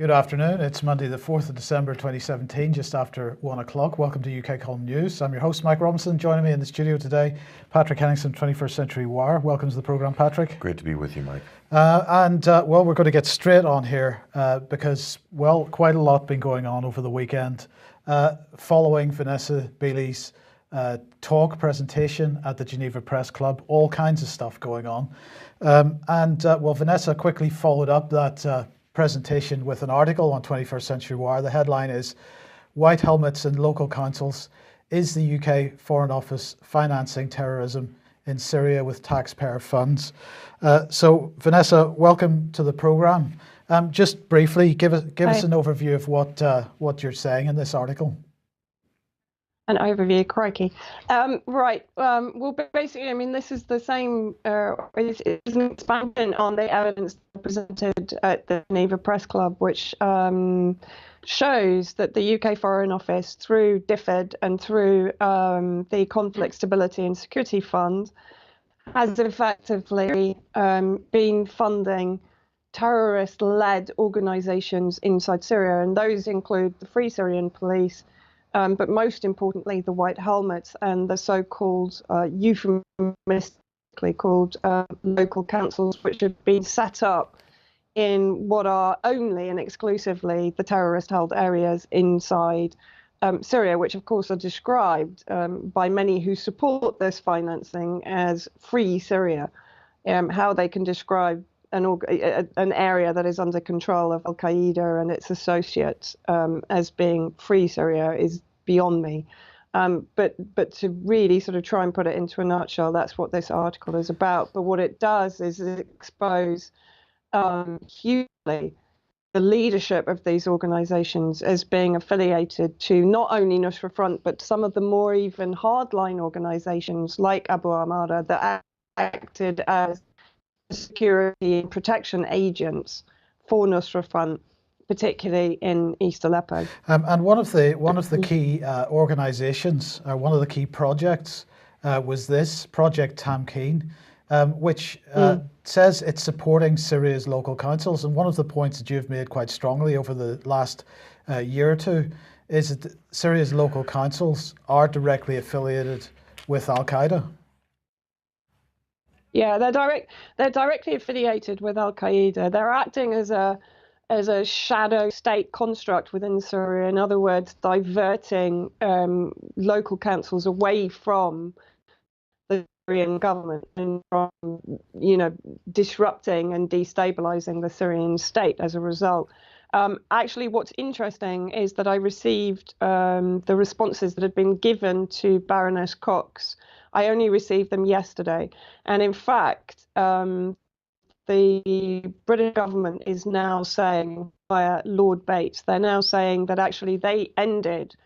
Good afternoon. It's Monday, the 4th of December 2017, just after 1 o'clock. Welcome to UK Column News. I'm your host, Mike Robinson. Joining me in the studio today, Patrick Henningsen, 21st Century Wire. Welcome to the programme, Patrick. Great to be with you, Mike. Well, we're going to get straight on here because, well, quite a lot been going on over the weekend following Vanessa Bailey's talk presentation at the Geneva Press Club. All kinds of stuff going on. Vanessa quickly followed up that presentation with an article on 21st Century Wire. The headline is "White Helmets in Local Councils. Is the UK Foreign Office financing terrorism in Syria with taxpayer funds?" So Vanessa, welcome to the programme. Just briefly, give us an overview of what you're saying in this article. An overview, crikey. Well, basically, I mean, this is the same, it's an expansion on the evidence presented at the Geneva Press Club, which shows that the UK Foreign Office, through DFID and through the Conflict Stability and Security Fund, has effectively been funding terrorist-led organisations inside Syria, and those include the Free Syrian Police, but most importantly, the White Helmets and the so-called, euphemistically called local councils, which have been set up in what are only and exclusively the terrorist-held areas inside Syria, which of course are described by many who support this financing as Free Syria. How they can describe an area that is under control of Al-Qaeda and its associates as being Free Syria is beyond me. But to really sort of try and put it into a nutshell, that's what this article is about. But what it does is expose hugely the leadership of these organisations as being affiliated to not only Nusra Front, but some of the more even hardline organisations like Abu Amara that acted as security and protection agents for Nusra Front, particularly in East Aleppo. And one of the key organisations, one of the key projects, was this Project Tamkeen, which says it's supporting Syria's local councils. And one of the points that you've made quite strongly over the last year or two is that Syria's local councils are directly affiliated with Al-Qaeda. Yeah, they're directly affiliated with Al-Qaeda. They're acting as a shadow state construct within Syria. In other words, diverting local councils away from the Syrian government and from, disrupting and destabilizing the Syrian state as a result. Actually, what's interesting is that I received the responses that had been given to Baroness Cox. I only received them yesterday. And in fact, the British government is now saying, via Lord Bates, they're now saying that actually they ended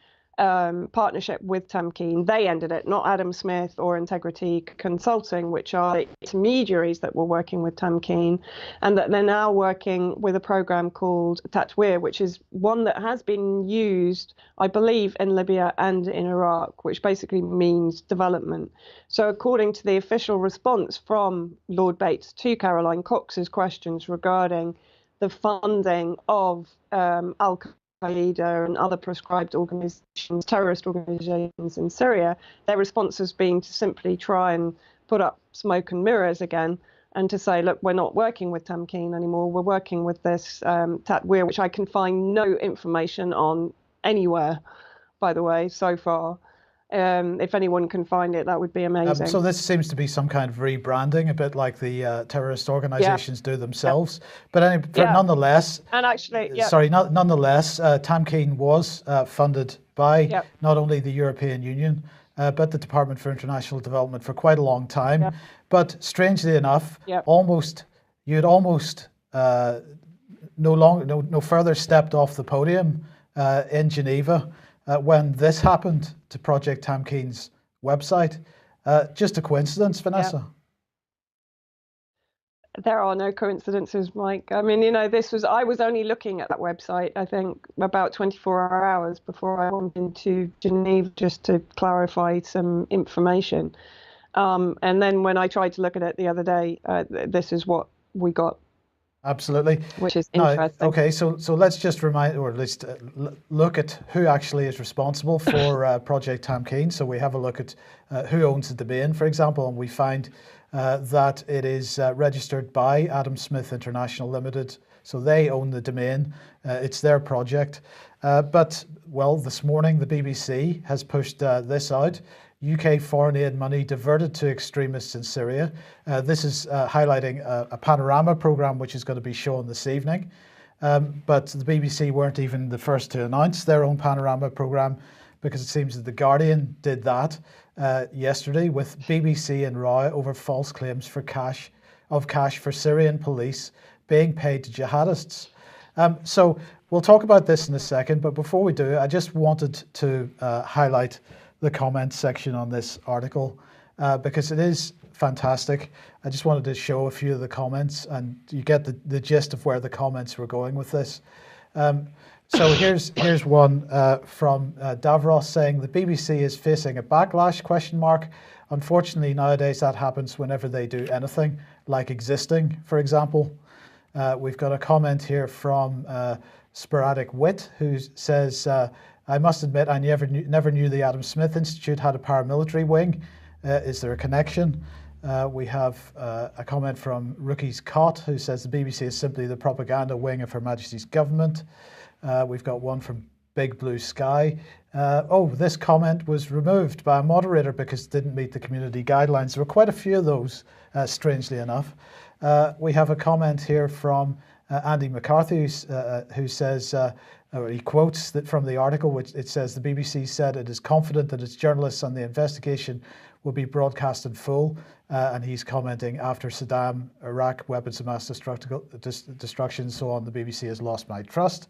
partnership with Tamkeen. They ended it, not Adam Smith or Integrity Consulting, which are the intermediaries that were working with Tamkeen, and that they're now working with a program called Tatweer, which is one that has been used, I believe, in Libya and in Iraq, which basically means development. So according to the official response from Lord Bates to Caroline Cox's questions regarding the funding of Al-Qaeda and other proscribed organizations, terrorist organizations in Syria, their response has been to simply try and put up smoke and mirrors again and to say, look, we're not working with Tamkeen anymore. We're working with this Tatweer, which I can find no information on anywhere, by the way, so far. If anyone can find it, that would be amazing. So this seems to be some kind of rebranding, a bit like the terrorist organisations do themselves. But nonetheless, and actually, nonetheless, Tamkeen was funded by not only the European Union, but the Department for International Development for quite a long time. But strangely enough, you had almost no further stepped off the podium in Geneva when this happened to Project Tamkeen's website. Just a coincidence, Vanessa? There are no coincidences, Mike. I mean, I was only looking at that website, I think, about 24 hours before I went into Geneva just to clarify some information. And then when I tried to look at it the other day, this is what we got. Absolutely. which is Now, interesting. okay, so let's just remind, or at least look at who actually is responsible for Project Tamkeen. So we have a look at who owns the domain, for example, and we find that it is registered by Adam Smith International Limited. So they own the domain. It's their project. But, well, this morning the BBC has pushed this out. UK foreign aid money diverted to extremists in Syria. This is highlighting a panorama programme which is going to be shown this evening. But the BBC weren't even the first to announce their own panorama programme, because it seems that The Guardian did that yesterday, with BBC in row over false claims for cash for Syrian police being paid to jihadists. So we'll talk about this in a second, but before we do, I just wanted to highlight the comments section on this article because it is fantastic. I just wanted to show a few of the comments, and you get the gist of where the comments were going with this. So here's one from Davros saying the BBC is facing a backlash ? Unfortunately, nowadays that happens whenever they do anything, like existing, for example. We've got a comment here from Sporadic Wit, who says, I must admit I never knew the Adam Smith Institute had a paramilitary wing. Is there a connection? We have a comment from Rookie's Cot, who says the BBC is simply the propaganda wing of Her Majesty's government. We've got one from Big Blue Sky. This comment was removed by a moderator because it didn't meet the community guidelines. There were quite a few of those, strangely enough. We have a comment here from Andy McCarthy, who says, he quotes that from the article, which it says the BBC said it is confident that its journalists on the investigation will be broadcast in full. And he's commenting, after Saddam, Iraq, weapons of mass destruction, and so on, the BBC has lost my trust.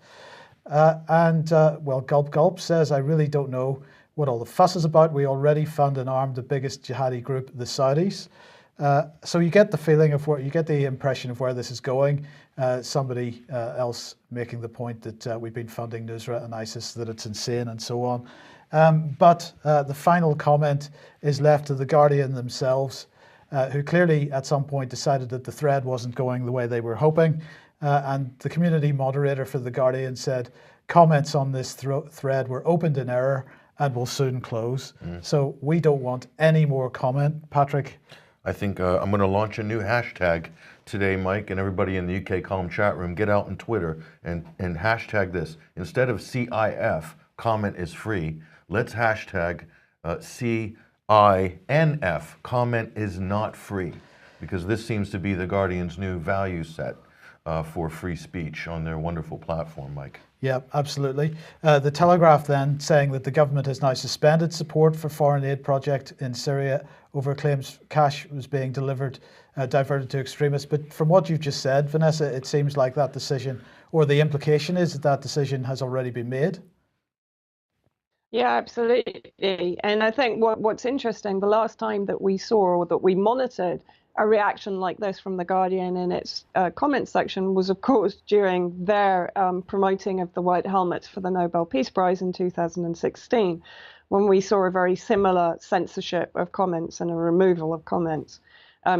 Gulp Gulp says, I really don't know what all the fuss is about. We already fund and arm the biggest jihadi group, the Saudis. So you get the feeling of you get the impression of where this is going. Somebody else making the point that we've been funding Nusra and ISIS, that it's insane and so on. But the final comment is left to The Guardian themselves, who clearly at some point decided that the thread wasn't going the way they were hoping. And the community moderator for The Guardian said, comments on this thread were opened in error and will soon close. So we don't want any more comment. Patrick? I think I'm going to launch a new hashtag today, Mike, and everybody in the UK Calm chat room. Get out on Twitter and hashtag this. Instead of CIF, comment is free, let's hashtag CINF, comment is not free, because this seems to be The Guardian's new value set for free speech on their wonderful platform, Mike. Yeah, absolutely. The Telegraph then saying that the government has now suspended support for foreign aid project in Syria over claims cash was being diverted to extremists. But from what you've just said, Vanessa, it seems like that decision, or the implication is that that decision has already been made. Yeah, absolutely. And I think what's interesting, the last time that we saw or that we monitored a reaction like this from The Guardian in its comment section was, of course, during their promoting of the white helmets for the Nobel Peace Prize in 2016, when we saw a very similar censorship of comments and a removal of comments.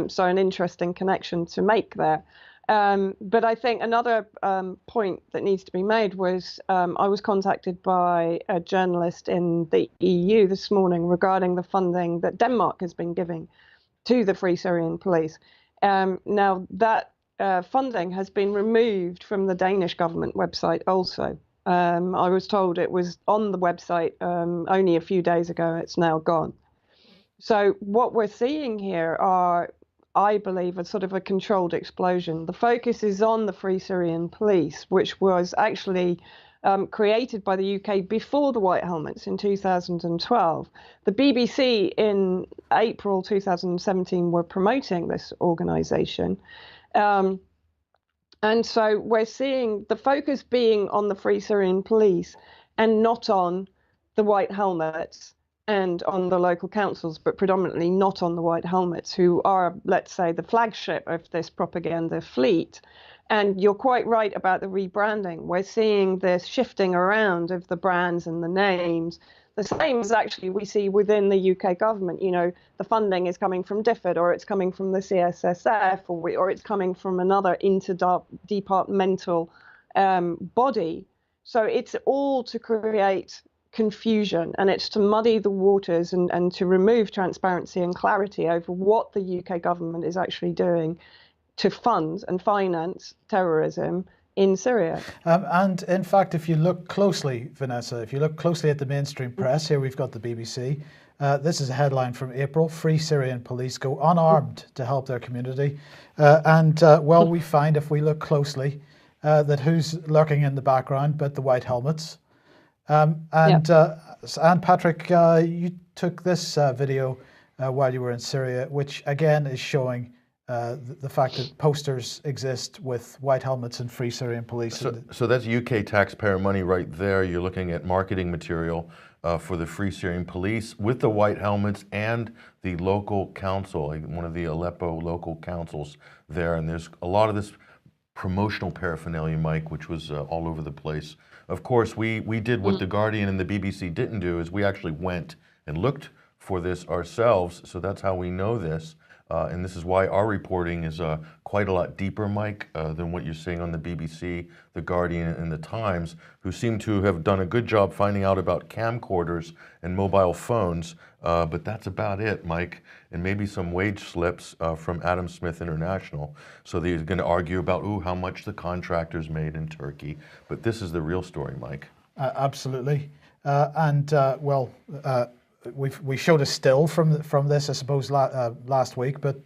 So an interesting connection to make there. But I think another point that needs to be made was I was contacted by a journalist in the EU this morning regarding the funding that Denmark has been giving to the Free Syrian Police. Now, that funding has been removed from the Danish government website also. I was told it was on the website only a few days ago. It's now gone. So what we're seeing here are, I believe, a sort of a controlled explosion. The focus is on the Free Syrian Police, which was actually created by the UK before the White Helmets in 2012. The BBC in April 2017 were promoting this organisation. And so we're seeing the focus being on the Free Syrian Police and not on the White Helmets and on the local councils, but predominantly not on the White Helmets, who are, let's say, the flagship of this propaganda fleet. And you're quite right about the rebranding. We're seeing this shifting around of the brands and the names. The same as actually we see within the UK government. You know, the funding is coming from DFID, or it's coming from the CSSF, or it's coming from another interdepartmental body. So it's all to create confusion, and it's to muddy the waters and to remove transparency and clarity over what the UK government is actually doing to fund and finance terrorism in Syria. And in fact, if you look closely, Vanessa, if you look closely at the mainstream press, here we've got the BBC. This is a headline from April: Free Syrian police go unarmed to help their community. Well, we find, if we look closely, that who's lurking in the background but the white helmets. And Patrick, you took this video while you were in Syria, which again is showing the fact that posters exist with white helmets and Free Syrian Police. So that's UK taxpayer money right there. You're looking at marketing material for the Free Syrian Police with the white helmets and the local council, one of the Aleppo local councils there. And there's a lot of this promotional paraphernalia, Mike, which was all over the place. Of course, we did what the Guardian and the BBC didn't do, is we actually went and looked for this ourselves. So that's how we know this. And this is why our reporting is quite a lot deeper, Mike, than what you're seeing on the BBC, the Guardian, and the Times, who seem to have done a good job finding out about camcorders and mobile phones. But that's about it, Mike, and maybe some wage slips from Adam Smith International. So they're going to argue about, how much the contractors made in Turkey. But this is the real story, Mike. Absolutely. We showed a still from this, I suppose, last week, but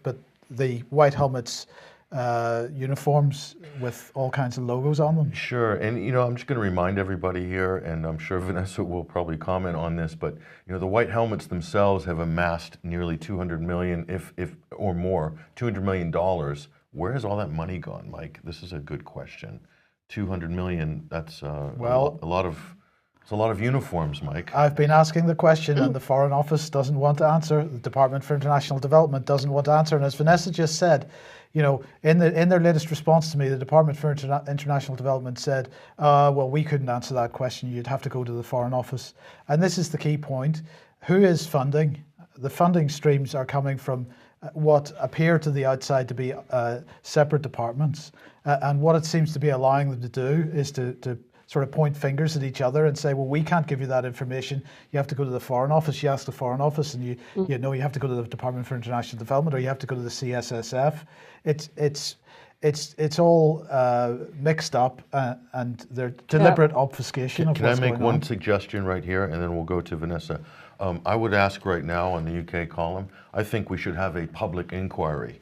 the white helmets, uniforms with all kinds of logos on them. Sure, and I'm just going to remind everybody here, and I'm sure Vanessa will probably comment on this, but the white helmets themselves have amassed nearly 200 million, if or more, $200 million. Where has all that money gone, Mike? This is a good question. 200 million. That's a lot of. It's a lot of uniforms, Mike. I've been asking the question, and the Foreign Office doesn't want to answer. The Department for International Development doesn't want to answer. And as Vanessa just said, in their latest response to me, the Department for International Development said, well, we couldn't answer that question. You'd have to go to the Foreign Office. And this is the key point. Who is funding? The funding streams are coming from what appear to the outside to be separate departments. And what it seems to be allowing them to do is to sort of point fingers at each other and say, well, we can't give you that information. You have to go to the Foreign Office. You ask the Foreign Office, and you have to go to the Department for International Development, or you have to go to the CSSF. It's all mixed up, and they're deliberate obfuscation of what's going on. Can I make one suggestion right here, and then we'll go to Vanessa? I would ask right now on the UK column, I think we should have a public inquiry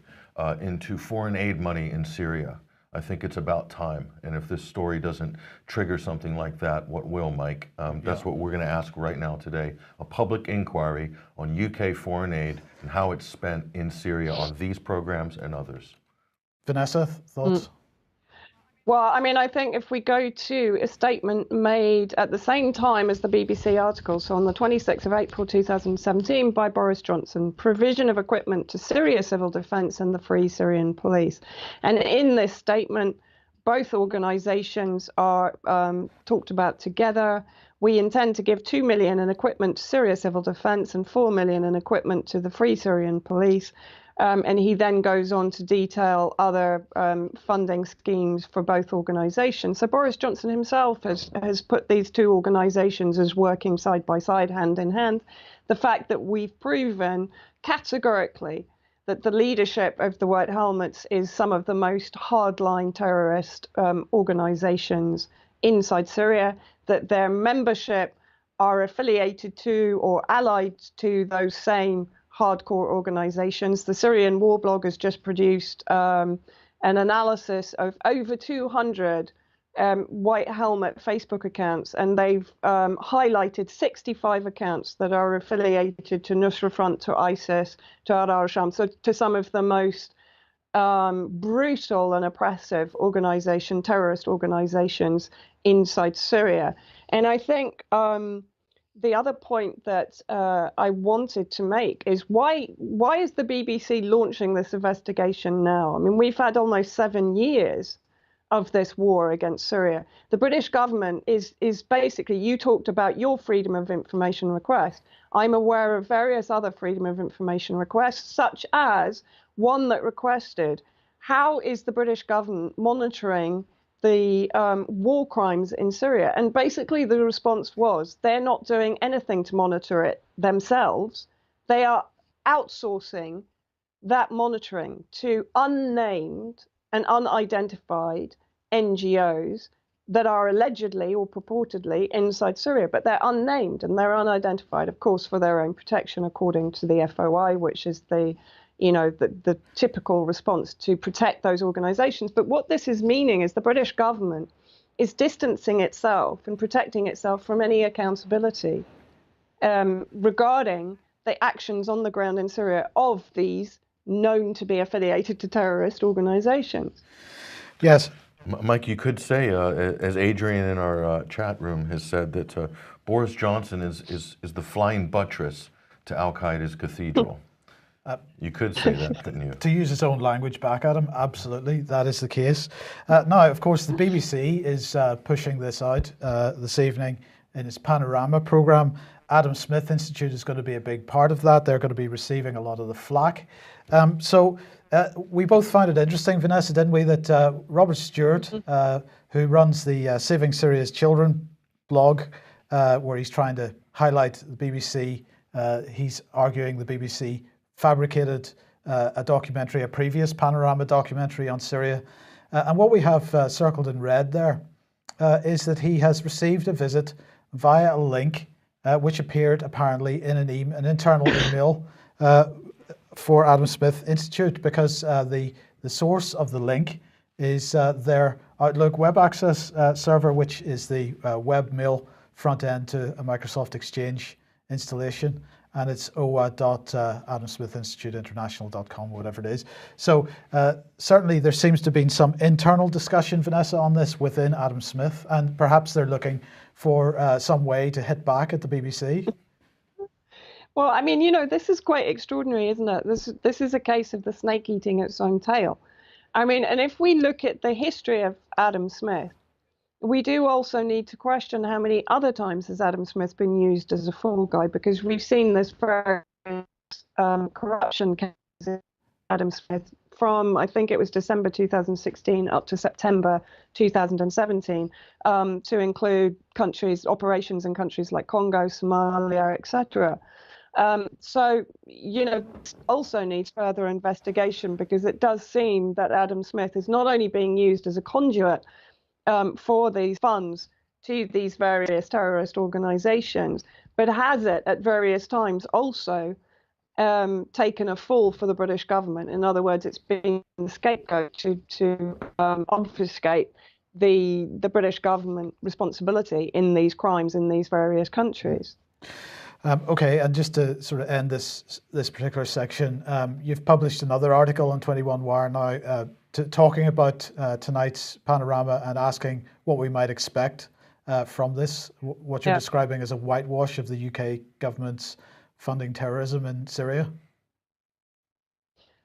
into foreign aid money in Syria. I think it's about time. And if this story doesn't trigger something like that, what will, Mike? That's what we're going to ask right now today. A public inquiry on UK foreign aid and how it's spent in Syria on these programs and others. Vanessa, thoughts? Well, I mean, I think if we go to a statement made at the same time as the BBC article, so on the 26th of April 2017 by Boris Johnson, provision of equipment to Syria Civil Defence and the Free Syrian Police. And in this statement, both organisations are talked about together. We intend to give 2 million in equipment to Syria Civil Defence and 4 million in equipment to the Free Syrian Police. And he then goes on to detail other funding schemes for both organisations. So Boris Johnson himself has put these two organisations as working side by side, hand in hand. The fact that we've proven categorically that the leadership of the White Helmets is some of the most hardline terrorist organisations inside Syria, that their membership are affiliated to or allied to those same hardcore organizations. The Syrian War Blog has just produced an analysis of over 200 White Helmet Facebook accounts, and they've highlighted 65 accounts that are affiliated to Nusra Front, to ISIS, to al-Sham, so to some of the most brutal and oppressive terrorist organizations inside Syria. And I think the other point that I wanted to make is why is the BBC launching this investigation now? I mean, we've had almost 7 years of this war against Syria. The British government is basically, you talked about your freedom of information request. I'm aware of various other freedom of information requests, such as one that requested, how is the British government monitoring the war crimes in Syria? And basically the response was, they're not doing anything to monitor it themselves. They are outsourcing that monitoring to unnamed and unidentified NGOs that are allegedly or purportedly inside Syria, but they're unnamed and they're unidentified, of course, for their own protection, according to the FOI, which is the typical response to protect those organizations. But what this is meaning is the British government is distancing itself and protecting itself from any accountability regarding the actions on the ground in Syria of these known to be affiliated to terrorist organizations. Yes. Mike, you could say, as Adrian in our chat room has said, that Boris Johnson is the flying buttress to Al-Qaeda's cathedral. You could say that, couldn't you? To use his own language back at him, absolutely, that is the case. Now, of course, the BBC is pushing this out this evening in its Panorama programme. Adam Smith Institute is going to be a big part of that. They're going to be receiving a lot of the flack. So we both found it interesting, Vanessa, didn't we, that Robert Stewart, who runs the Saving Syria's Children blog, where he's trying to highlight the BBC, he's arguing the BBC fabricated a documentary, a previous Panorama documentary on Syria. And what we have circled in red there is that he has received a visit via a link which appeared apparently in an internal email for Adam Smith Institute, because the source of the link is their Outlook web access server, which is the webmail front end to a Microsoft Exchange installation. And it's oa.adamsmithinstituteinternational.com, whatever it is. So certainly there seems to have been some internal discussion, Vanessa, on this within Adam Smith, and perhaps they're looking for some way to hit back at the BBC. Well, I mean, this is quite extraordinary, isn't it? This is a case of the snake eating its own tail. I mean, and if we look at the history of Adam Smith, we do also need to question how many other times has Adam Smith been used as a fall guy, because we've seen this for corruption cases of Adam Smith from, I think it was December 2016 up to September 2017, to include operations in countries like Congo, Somalia, etc. So, also needs further investigation, because it does seem that Adam Smith is not only being used as a conduit for these funds to these various terrorist organizations, but has it at various times also taken a fall for the British government. In other words, it's been the scapegoat to obfuscate the British government responsibility in these crimes in these various countries. Okay, and just to sort of end this particular section, you've published another article on 21 Wire now talking about tonight's Panorama and asking what we might expect from this, what you're describing as a whitewash of the UK government's funding terrorism in Syria.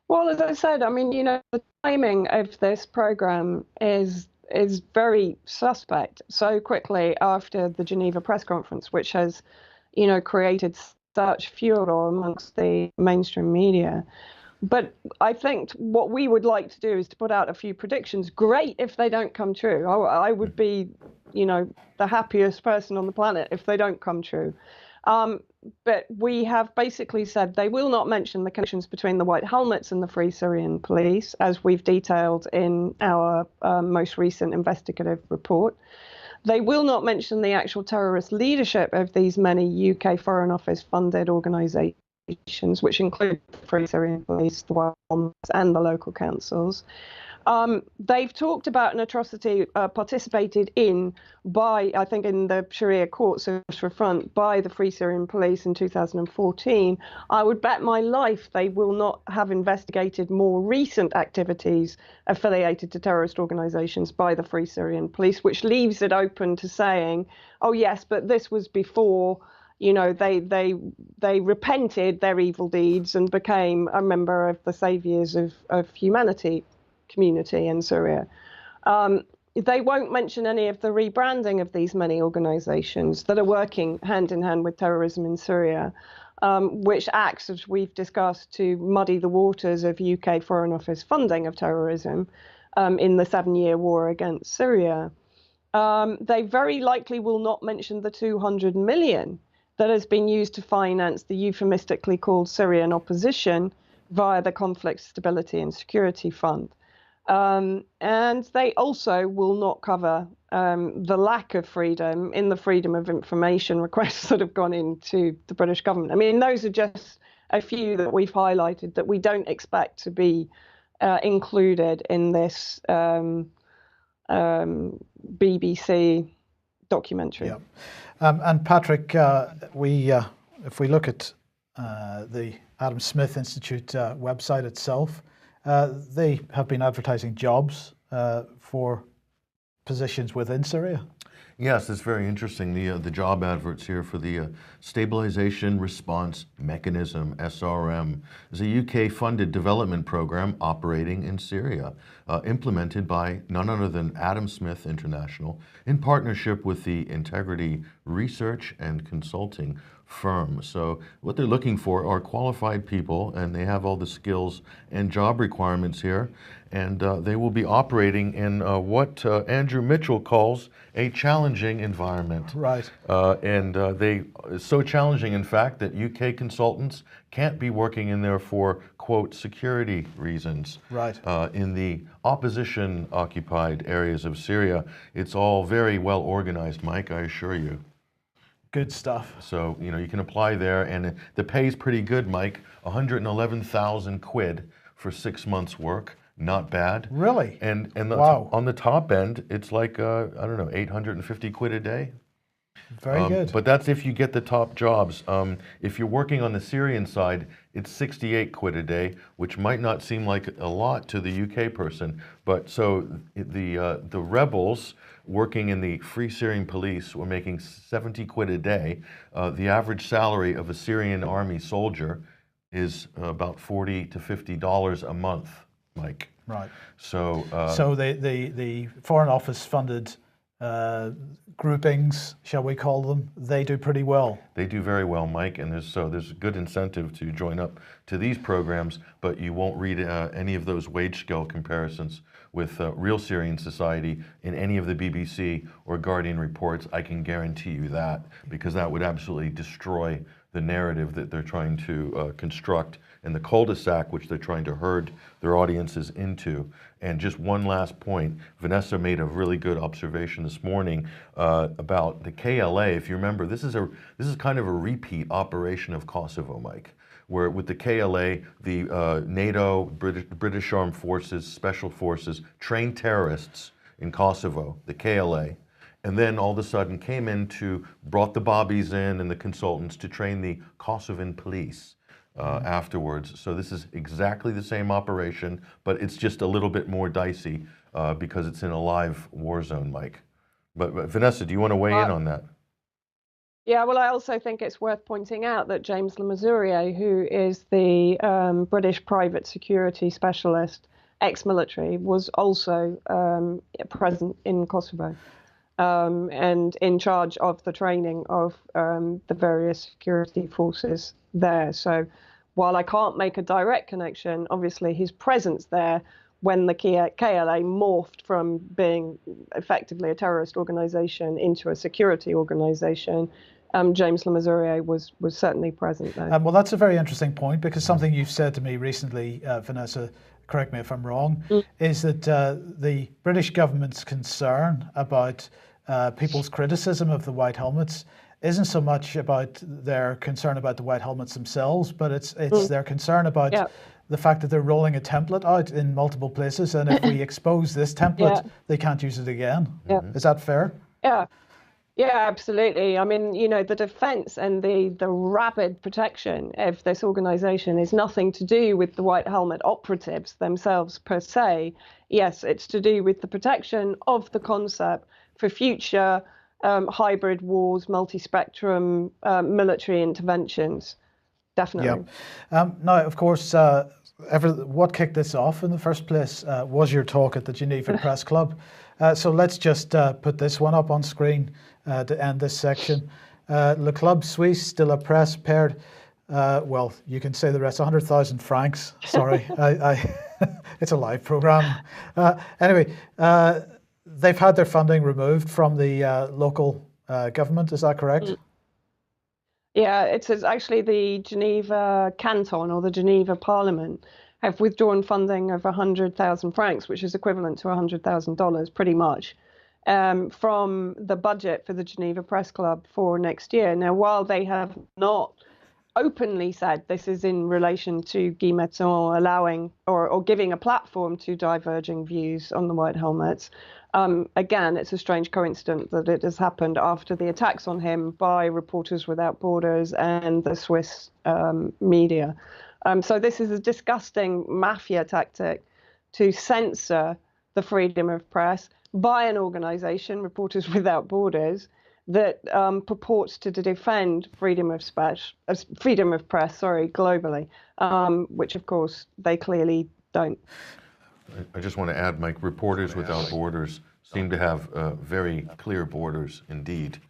Well, as I said, I mean, the timing of this program is very suspect. So quickly after the Geneva press conference, which has created such furor amongst the mainstream media. But I think what we would like to do is to put out a few predictions. Great if they don't come true. I would be, the happiest person on the planet if they don't come true. But we have basically said they will not mention the connections between the White Helmets and the Free Syrian Police, as we've detailed in our most recent investigative report. They will not mention the actual terrorist leadership of these many UK Foreign Office funded organisations, which include the Free Syrian Police, the White Helmets, and the local councils. They've talked about an atrocity participated in by, I think, in the Sharia courts of front by the Free Syrian Police in 2014. I would bet my life they will not have investigated more recent activities affiliated to terrorist organisations by the Free Syrian Police, which leaves it open to saying, oh yes, but this was before, they repented their evil deeds and became a member of the saviours of humanity community in Syria. they won't mention any of the rebranding of these many organizations that are working hand in hand with terrorism in Syria, which acts, as we've discussed, to muddy the waters of UK Foreign Office funding of terrorism in the 7-year war against Syria. They very likely will not mention the 200 million that has been used to finance the euphemistically called Syrian opposition via the Conflict Stability and Security Fund. And they also will not cover the lack of freedom in the freedom of information requests that have gone into the British government. I mean, those are just a few that we've highlighted that we don't expect to be included in this BBC documentary. Yeah. And Patrick, if we look at the Adam Smith Institute website itself, they have been advertising jobs for positions within Syria. Yes, it's very interesting. The job adverts here for the Stabilization Response Mechanism, SRM, is a UK-funded development program operating in Syria, implemented by none other than Adam Smith International in partnership with the Integrity Research and Consulting firm. So what they're looking for are qualified people, and they have all the skills and job requirements here, and they will be operating in what Andrew Mitchell calls a challenging environment. Right. It's so challenging, in fact, that UK consultants can't be working in there for, quote, security reasons. Right. In the opposition-occupied areas of Syria, it's all very well organized, Mike, I assure you. Good stuff. So, you can apply there, and the pay is pretty good, Mike. 111,000 quid for 6 months' work. Not bad. Really? And Wow. on the top end, it's like, I don't know, 850 quid a day. Very good. But that's if you get the top jobs. If you're working on the Syrian side, it's 68 quid a day, which might not seem like a lot to the UK person. But so the rebels working in the Free Syrian Police were making 70 quid a day. The average salary of a Syrian army soldier is about $40 to $50 a month, Mike. Right. So the Foreign Office funded groupings, shall we call them, they do pretty well. They do very well, Mike, and there's good incentive to join up to these programs, but you won't read any of those wage scale comparisons with real Syrian society in any of the BBC or Guardian reports. I can guarantee you that, because that would absolutely destroy the narrative that they're trying to construct and the cul-de-sac which they're trying to herd their audiences into. And just one last point, Vanessa made a really good observation this morning about the KLA. If you remember, this is kind of a repeat operation of Kosovo, Mike, where with the KLA, the NATO, British Armed Forces, Special Forces trained terrorists in Kosovo, the KLA, and then all of a sudden brought the bobbies in and the consultants to train the Kosovan police afterwards. So this is exactly the same operation, but it's just a little bit more dicey because it's in a live war zone, Mike. But Vanessa, do you want to weigh in on that? Yeah, well, I also think it's worth pointing out that James Le Mesurier, who is the British private security specialist, ex-military, was also present in Kosovo and in charge of the training of the various security forces there. So while I can't make a direct connection, obviously his presence there when the KLA morphed from being effectively a terrorist organization into a security organization, James Le Mesurier was certainly present there. Well, that's a very interesting point, because something you've said to me recently, Vanessa, correct me if I'm wrong, is that the British government's concern about people's criticism of the white helmets isn't so much about their concern about the white helmets themselves, but it's their concern about the fact that they're rolling a template out in multiple places, and if we expose this template, they can't use it again. Is that fair? Yeah, absolutely. I mean, the defense and the rapid protection of this organization is nothing to do with the white helmet operatives themselves per se. Yes, it's to do with the protection of the concept for future hybrid wars, multi-spectrum military interventions. Definitely. Yeah. Now, of course, what kicked this off in the first place was your talk at the Geneva Press Club. So let's just put this one up on screen to end this section. Le Club Suisse de la Presse paired, well, you can say the rest, 100,000 francs. Sorry, it's a live program. Anyway, they've had their funding removed from the local government, is that correct? Yeah, it's actually the Geneva Canton or the Geneva Parliament have withdrawn funding of 100,000 francs, which is equivalent to $100,000 pretty much, from the budget for the Geneva Press Club for next year. Now, while they have not openly said this is in relation to Guy Metton allowing or giving a platform to diverging views on the white helmets, again, it's a strange coincidence that it has happened after the attacks on him by Reporters Without Borders and the Swiss media. So this is a disgusting mafia tactic to censor the freedom of press by an organization, Reporters Without Borders, that purports to defend freedom of press, globally, which of course they clearly don't. I just want to add, Mike, Reporters Without Borders seem to have very clear borders indeed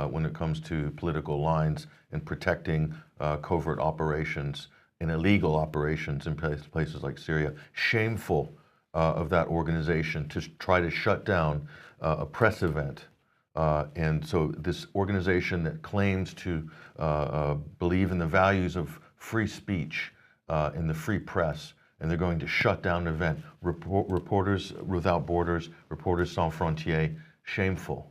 when it comes to political lines and protecting covert operations and illegal operations in places like Syria. Shameful of that organization to try to shut down a press event. And so this organization that claims to believe in the values of free speech and the free press, and they're going to shut down an event. Reporters Without Borders, Reporters Sans Frontières, shameful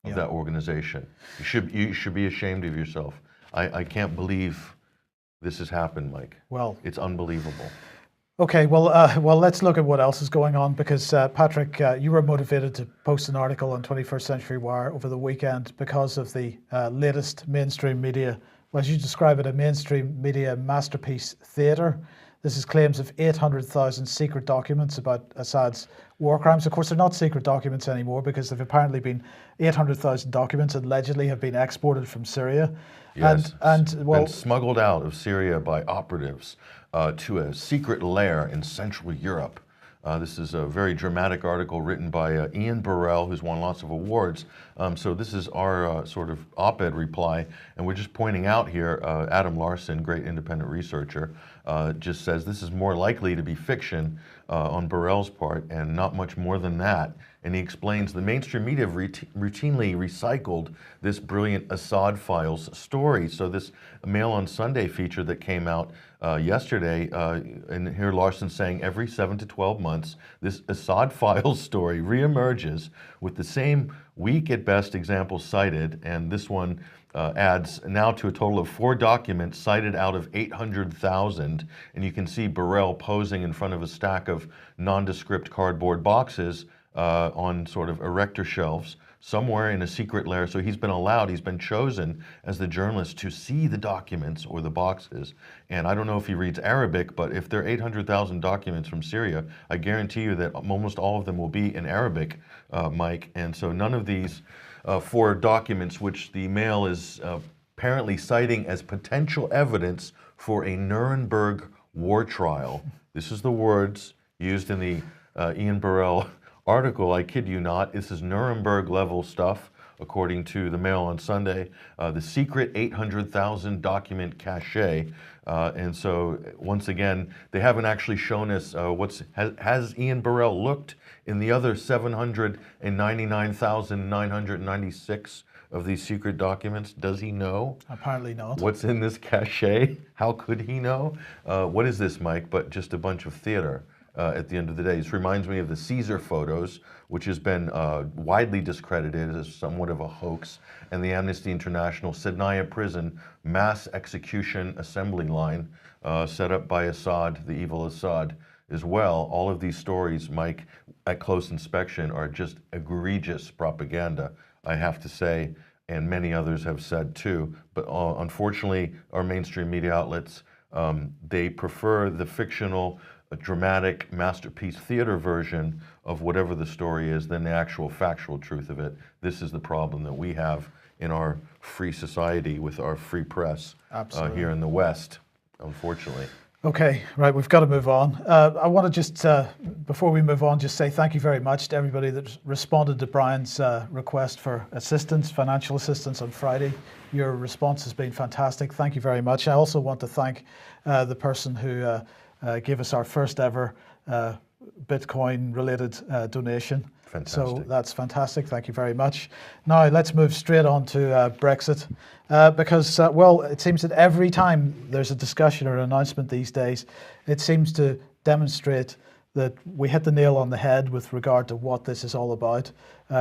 of that organization. You should be ashamed of yourself. I can't believe this has happened, Mike. Well, it's unbelievable. Okay, well, let's look at what else is going on because, Patrick, you were motivated to post an article on 21st Century Wire over the weekend because of the latest mainstream media, well, as you describe it, a mainstream media masterpiece theater. This is claims of 800,000 secret documents about Assad's war crimes. Of course, they're not secret documents anymore because they've apparently been 800,000 documents allegedly have been exported from Syria. Yes, and well, been smuggled out of Syria by operatives to a secret lair in Central Europe. This is a very dramatic article written by Ian Burrell, who's won lots of awards. So this is our sort of op-ed reply, and we're just pointing out here, Adam Larson, great independent researcher, just says this is more likely to be fiction on Burrell's part and not much more than that. And he explains the mainstream media have routinely recycled this brilliant Assad Files story. So this Mail on Sunday feature that came out yesterday, and here Larson's saying every 7 to 12 months, this Assad Files story reemerges with the same weak at best examples cited, and this one adds now to a total of 4 documents cited out of 800,000, and you can see Burrell posing in front of a stack of nondescript cardboard boxes on sort of erector shelves somewhere in a secret lair. So he's been chosen as the journalist to see the documents or the boxes. And I don't know if he reads Arabic, but if there are 800,000 documents from Syria, I guarantee you that almost all of them will be in Arabic, Mike. And so none of these 4 documents, which the Mail is apparently citing as potential evidence for a Nuremberg war trial. This is the words used in the Ian Burrell article, I kid you not. This is Nuremberg level stuff, according to the Mail on Sunday. The secret 800,000 document cache. And so once again, they haven't actually shown us has Ian Burrell looked in the other 799,996 of these secret documents? Does he know? Apparently not. What's in this cache? How could he know? What is this, Mike, but just a bunch of theater? At the end of the day. This reminds me of the Caesar photos, which has been widely discredited as somewhat of a hoax, and the Amnesty International Sednaya prison mass execution assembly line set up by Assad, the evil Assad, as well. All of these stories, Mike, at close inspection are just egregious propaganda, I have to say, and many others have said too. But unfortunately, our mainstream media outlets, they prefer the fictional dramatic masterpiece theater version of whatever the story is than the actual factual truth of it. This is the problem that we have in our free society with our free press here in the West, unfortunately. Okay, right, we've got to move on. I want to just, before we move on, just say thank you very much to everybody that responded to Brian's request for assistance, financial assistance on Friday. Your response has been fantastic. Thank you very much. I also want to thank the person who gave us our first ever Bitcoin-related donation. Fantastic. So that's fantastic. Thank you very much. Now let's move straight on to Brexit, because well, it seems that every time there's a discussion or an announcement these days, it seems to demonstrate that we hit the nail on the head with regard to what this is all about.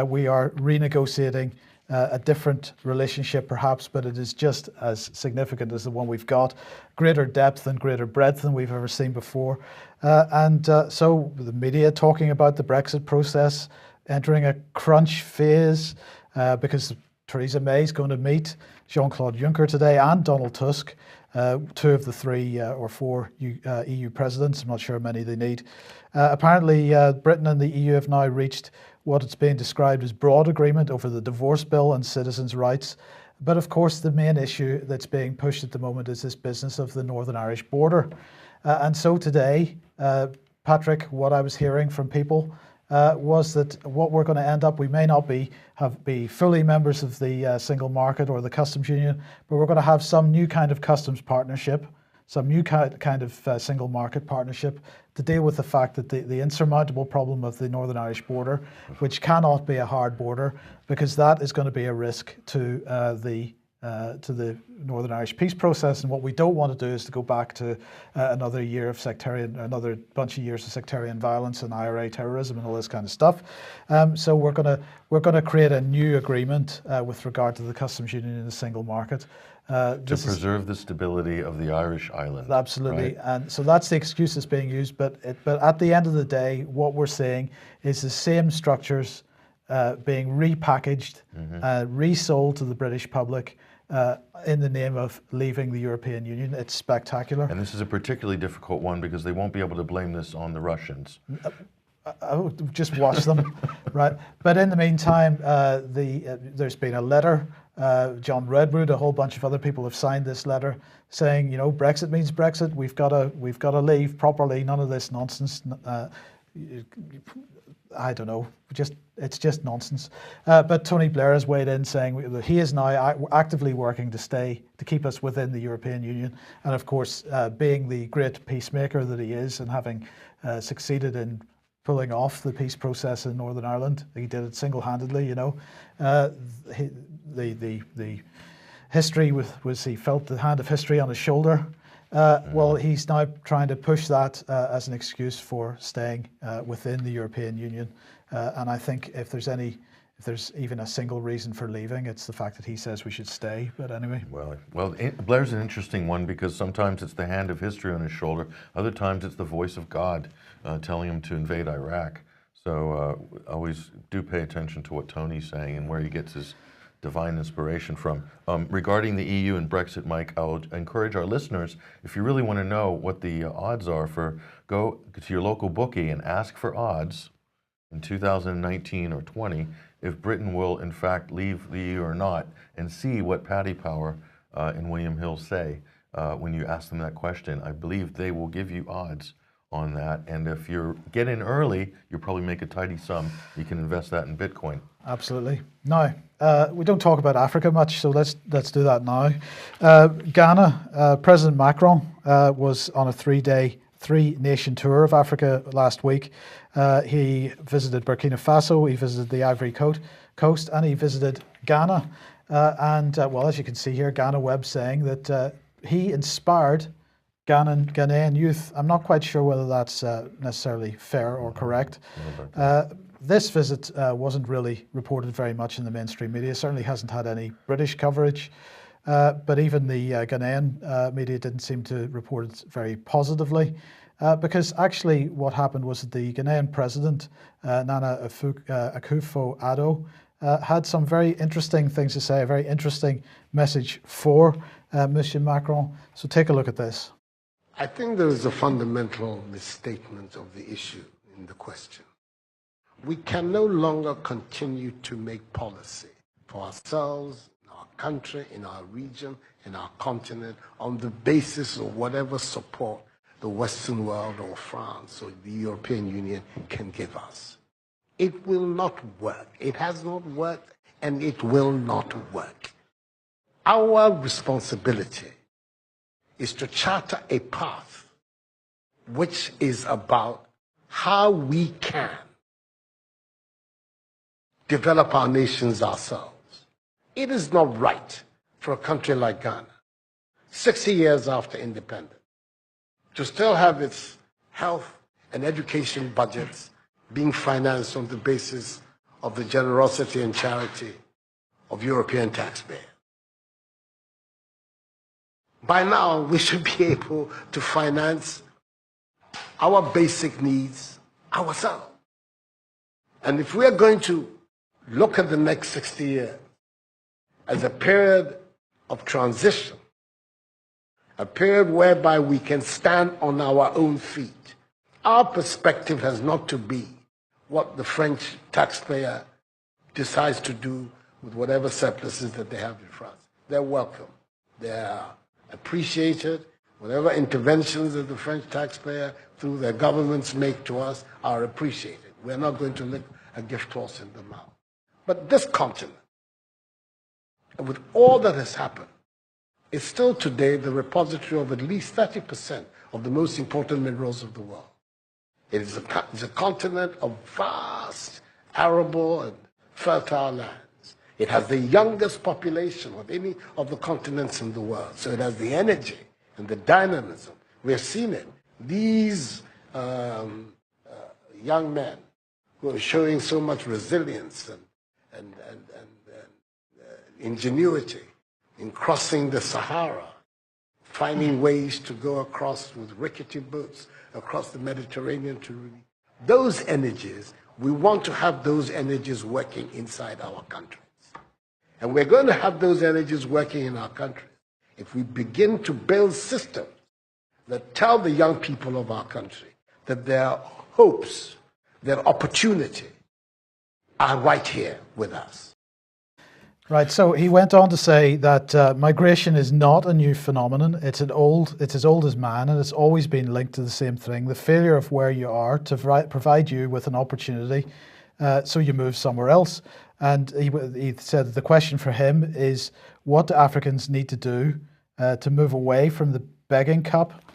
We are renegotiating a different relationship perhaps, but it is just as significant as the one we've got. Greater depth and greater breadth than we've ever seen before. So the media talking about the Brexit process entering a crunch phase because Theresa May is going to meet Jean-Claude Juncker today and Donald Tusk, two of the three or four EU presidents. I'm not sure how many they need. Apparently, Britain and the EU have now reached what it's being described as broad agreement over the divorce bill and citizens' rights. But of course, the main issue that's being pushed at the moment is this business of the Northern Irish border. And so today, Patrick, what I was hearing from people was that what we're going to end up, we may not be fully members of the single market or the customs union, but we're going to have some new kind of customs partnership, some new kind of single market partnership to deal with the fact that the insurmountable problem of the Northern Irish border, which cannot be a hard border, because that is going to be a risk to the Northern Irish peace process. And what we don't want to do is to go back to another bunch of years of sectarian violence and IRA terrorism and all this kind of stuff. So we're going to create a new agreement with regard to the customs union in the single market. To preserve the stability of the Irish island. Absolutely, right? and so that's the excuse that's being used. But at the end of the day, what we're seeing is the same structures being repackaged, resold to the British public in the name of leaving the European Union. It's spectacular. And this is a particularly difficult one because they won't be able to blame this on the Russians. Just watch them, right? But in the meantime, there's been a letter. John Redwood, a whole bunch of other people have signed this letter saying, you know, Brexit means Brexit. We've got to leave properly. None of this nonsense. I don't know. It's just nonsense. But Tony Blair has weighed in saying that he is now actively working to keep us within the European Union. And of course, being the great peacemaker that he is, and having succeeded in pulling off the peace process in Northern Ireland, he did it single-handedly. You know, the history was he felt the hand of history on his shoulder. Well, he's now trying to push that as an excuse for staying within the European Union. And I think if there's even a single reason for leaving, it's the fact that he says we should stay. But anyway. Well, Blair's an interesting one because sometimes it's the hand of history on his shoulder. Other times it's the voice of God telling him to invade Iraq. So always do pay attention to what Tony's saying and where he gets his divine inspiration from. Regarding the EU and Brexit, Mike, I'll encourage our listeners, if you really want to know what the odds are go to your local bookie and ask for odds in 2019 or 20 if Britain will in fact leave the EU or not, and see what Paddy Power and William Hill say when you ask them that question. I believe they will give you odds on that, and if you get in early, you'll probably make a tidy sum. You can invest that in Bitcoin. Absolutely. Now, we don't talk about Africa much, so let's do that now. Ghana, President Macron was on a three-nation tour of Africa last week. He visited Burkina Faso, he visited the Ivory Coast, and he visited Ghana. Well, as you can see here, Ghana Web saying that he inspired Ghanaian youth. I'm not quite sure whether that's necessarily fair or correct. This visit wasn't really reported very much in the mainstream media. Certainly hasn't had any British coverage, but even the Ghanaian media didn't seem to report it very positively, because actually what happened was that the Ghanaian president, Nana Akufo-Addo, had some very interesting things to say, a very interesting message for Monsieur Macron. So take a look at this. I think there is a fundamental misstatement of the issue in the question. We can no longer continue to make policy for ourselves, in our country, in our region, in our continent, on the basis of whatever support the Western world or France or the European Union can give us. It will not work. It has not worked, and it will not work. Our responsibility is to charter a path which is about how we can develop our nations ourselves. It is not right for a country like Ghana, 60 years after independence, to still have its health and education budgets being financed on the basis of the generosity and charity of European taxpayers. By now, we should be able to finance our basic needs ourselves. And if we are going to look at the next 60 years as a period of transition, a period whereby we can stand on our own feet, our perspective has not to be what the French taxpayer decides to do with whatever surpluses that they have in France. They're welcome. They are appreciated. Whatever interventions that the French taxpayer through their governments make to us are appreciated. We're not going to lick a gift horse in the mouth. But this continent, and with all that has happened, is still today the repository of at least 30% of the most important minerals of the world. It's a continent of vast, arable and fertile lands. It has the youngest population of any of the continents in the world. So it has the energy and the dynamism. We have seen it. These young men who are showing so much resilience and ingenuity in crossing the Sahara, finding ways to go across with rickety boats across the Mediterranean to really. Those energies, we want to have those energies working inside our countries. And we're going to have those energies working in our countries if we begin to build systems that tell the young people of our country that their hopes, their opportunity are right here with us. Right, so he went on to say that migration is not a new phenomenon. It's as old as man, and it's always been linked to the same thing: the failure of where you are to provide you with an opportunity, so you move somewhere else. And he said that the question for him is, what do Africans need to do to move away from the begging cup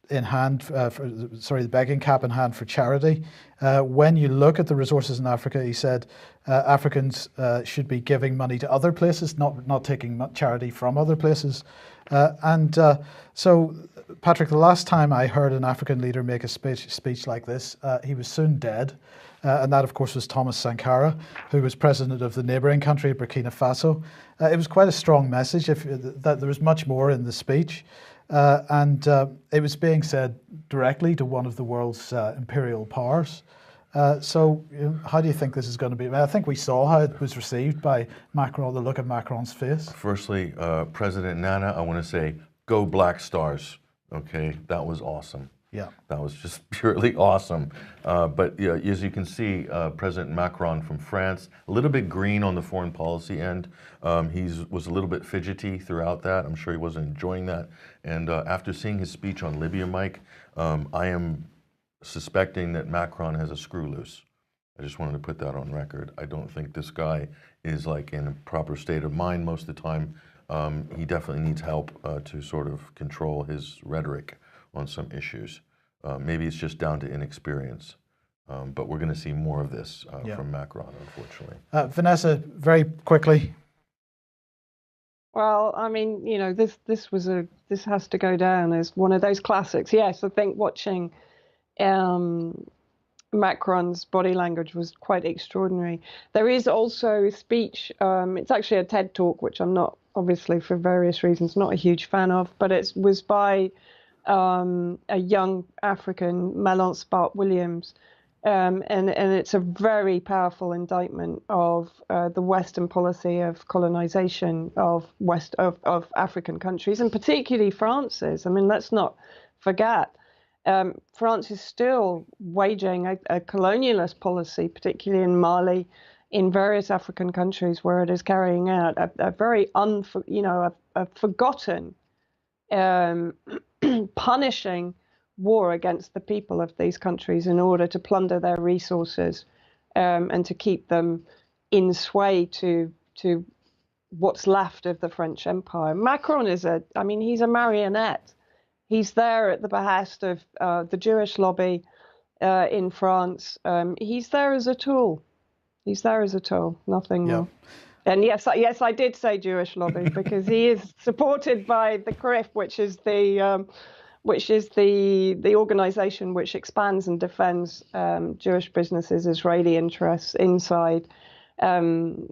in hand, the begging cap in hand for charity. When you look at the resources in Africa, he said Africans should be giving money to other places, not taking charity from other places. So, Patrick, the last time I heard an African leader make a speech like this, he was soon dead. And that, of course, was Thomas Sankara, who was president of the neighbouring country, Burkina Faso. It was quite a strong message. That there was much more in the speech. It was being said directly to one of the world's imperial powers. So how do you think this is going to be? I mean, I think we saw how it was received by Macron, the look of Macron's face. Firstly, President Nana, I want to say, go Black Stars. Okay, that was awesome. Yeah. That was just purely awesome. But yeah, as you can see, President Macron from France, a little bit green on the foreign policy end. He was a little bit fidgety throughout that. I'm sure he wasn't enjoying that. And after seeing his speech on Libya, Mike, I am suspecting that Macron has a screw loose. I just wanted to put that on record. I don't think this guy is like in a proper state of mind most of the time. He definitely needs help to sort of control his rhetoric on some issues. Maybe it's just down to inexperience, but we're going to see more of this from Macron, unfortunately. Vanessa, very quickly. Well, I mean, you know, this has to go down as one of those classics. Yes, I think watching Macron's body language was quite extraordinary. There is also a speech. It's actually a TED talk, which I'm not, obviously for various reasons, not a huge fan of, but it was by a young African, Malance Bart Williams, and it's a very powerful indictment of the Western policy of colonization of African countries, and particularly France's. I mean, let's not forget, France is still waging a colonialist policy, particularly in Mali, in various African countries, where it is carrying out a very a forgotten um, punishing war against the people of these countries in order to plunder their resources, and to keep them in sway to what's left of the French Empire. Macron is he's a marionette. He's there at the behest of the Jewish lobby in France. He's there as a tool. He's there as a tool, nothing more. And yes, I did say Jewish lobby because he is supported by the CRIF, which is the organization which expands and defends Jewish businesses, Israeli interests inside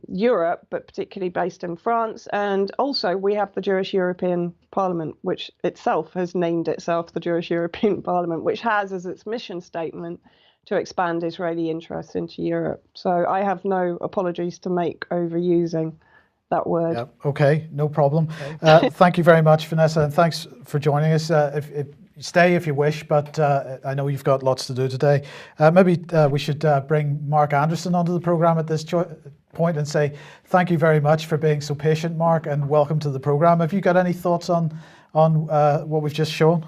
Europe, but particularly based in France. And also we have the Jewish European Parliament, which itself has named itself the Jewish European Parliament, which has as its mission statement to expand Israeli interests into Europe. So I have no apologies to make over using that word. Yeah, okay, no problem. Thank you very much, Vanessa, and thanks for joining us. Stay if you wish, but I know you've got lots to do today. Maybe we should bring Mark Anderson onto the program at this point and say thank you very much for being so patient, Mark, and welcome to the program. Have you got any thoughts on what we've just shown?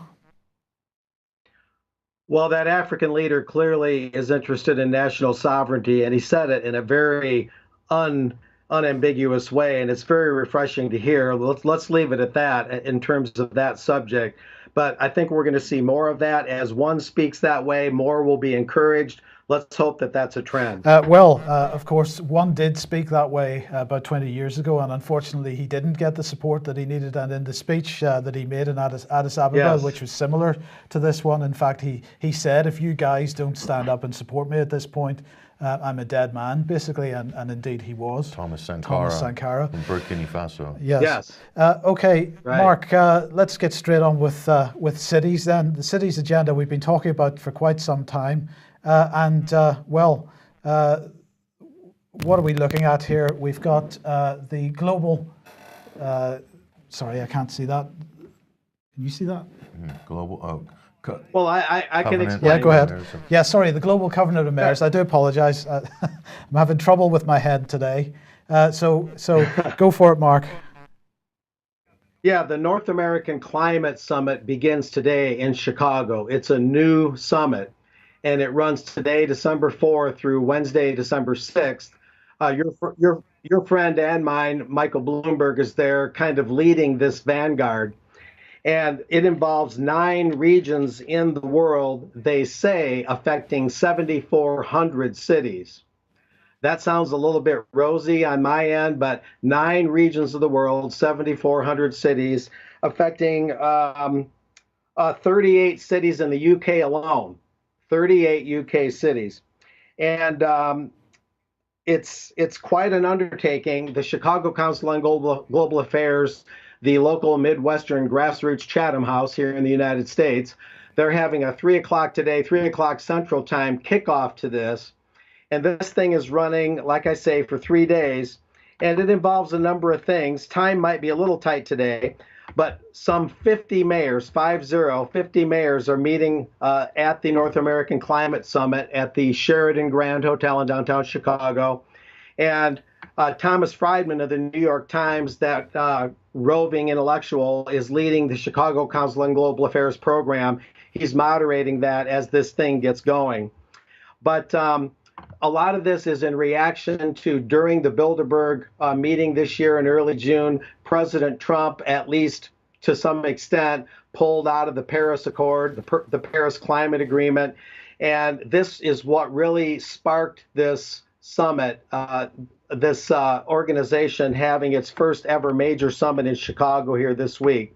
Well, that African leader clearly is interested in national sovereignty, and he said it in a very unambiguous way, and it's very refreshing to hear. Let's leave it at that in terms of that subject. But I think we're going to see more of that. As one speaks that way, more will be encouraged. Let's hope that that's a trend. Of course, one did speak that way about 20 years ago, and unfortunately he didn't get the support that he needed. And in the speech that he made in Addis Ababa, yes, which was similar to this one, in fact, he said, if you guys don't stand up and support me at this point, I'm a dead man, basically, and indeed he was. Thomas Sankara in Burkina Faso. Yes. Okay, right. Mark, let's get straight on with cities then. The cities agenda we've been talking about for quite some time. What are we looking at here? We've got the global, sorry, I can't see that. Can you see that? Global, well, I can explain. Yeah, go ahead. Yeah, sorry, the Global Covenant of Mayors. I do apologize. I'm having trouble with my head today. So go for it, Mark. Yeah, the North American Climate Summit begins today in Chicago. It's a new summit, and it runs today, December 4th, through Wednesday, December 6th. Your friend and mine, Michael Bloomberg, is there kind of leading this vanguard. And it involves 9 regions in the world, they say, affecting 7,400 cities. That sounds a little bit rosy on my end, but 9 regions of the world, 7,400 cities, affecting 38 cities in the UK alone. 38 UK cities. And it's quite an undertaking. The Chicago Council on Global Affairs, the local Midwestern grassroots Chatham House here in the United States, they're having a 3 o'clock today, 3 o'clock Central Time kickoff to this. And this thing is running, like I say, for 3 days. And it involves a number of things. Time might be a little tight today, but some 50 mayors, 50 mayors are meeting at the North American Climate Summit at the Sheraton Grand Hotel in downtown Chicago. And Thomas Friedman of the New York Times, that roving intellectual, is leading the Chicago Council on Global Affairs program. He's moderating that as this thing gets going. But a lot of this is in reaction to, during the Bilderberg meeting this year in early June, President Trump, at least to some extent, pulled out of the Paris Accord, the Paris Climate Agreement. And this is what really sparked this summit, this organization having its first ever major summit in Chicago here this week.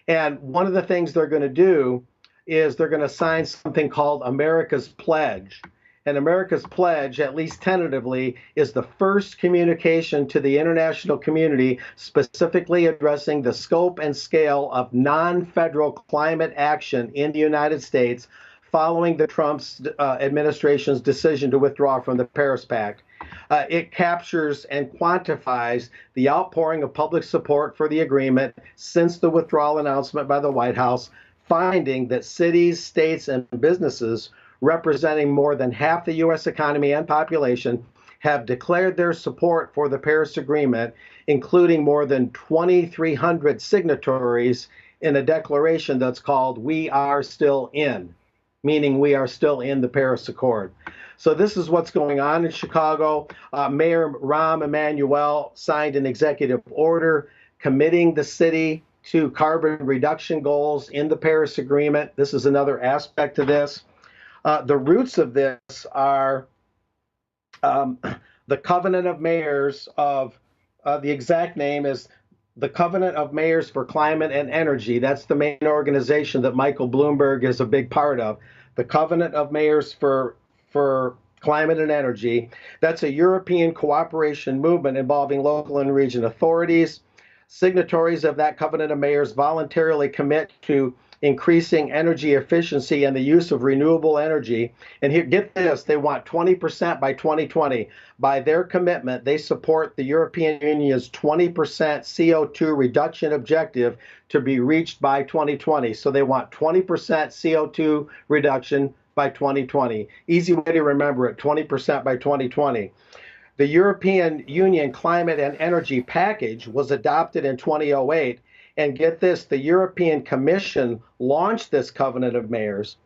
And one of the things they're going to do is they're going to sign something called America's Pledge. And America's Pledge, at least tentatively, is the first communication to the international community specifically addressing the scope and scale of non-federal climate action in the United States following the Trump's administration's decision to withdraw from the Paris Pact. It captures and quantifies the outpouring of public support for the agreement since the withdrawal announcement by the White House, finding that cities, states, and businesses representing more than half the U.S. economy and population have declared their support for the Paris Agreement, including more than 2,300 signatories in a declaration that's called "We Are Still In," meaning we are still in the Paris Accord. So this is what's going on in Chicago. Mayor Rahm Emanuel signed an executive order committing the city to carbon reduction goals in the Paris Agreement. This is another aspect of this. The roots of this are the Covenant of Mayors of, the exact name is the Covenant of Mayors for Climate and Energy. That's the main organization that Michael Bloomberg is a big part of. The Covenant of Mayors for Climate and Energy. That's a European cooperation movement involving local and region authorities. Signatories of that Covenant of Mayors voluntarily commit to increasing energy efficiency and the use of renewable energy. And here, get this, they want 20% by 2020. By their commitment, they support the European Union's 20% CO2 reduction objective to be reached by 2020. So they want 20% CO2 reduction by 2020. Easy way to remember it, 20% by 2020. The European Union Climate and Energy Package was adopted in 2008. And get this, the European Commission launched this Covenant of Mayors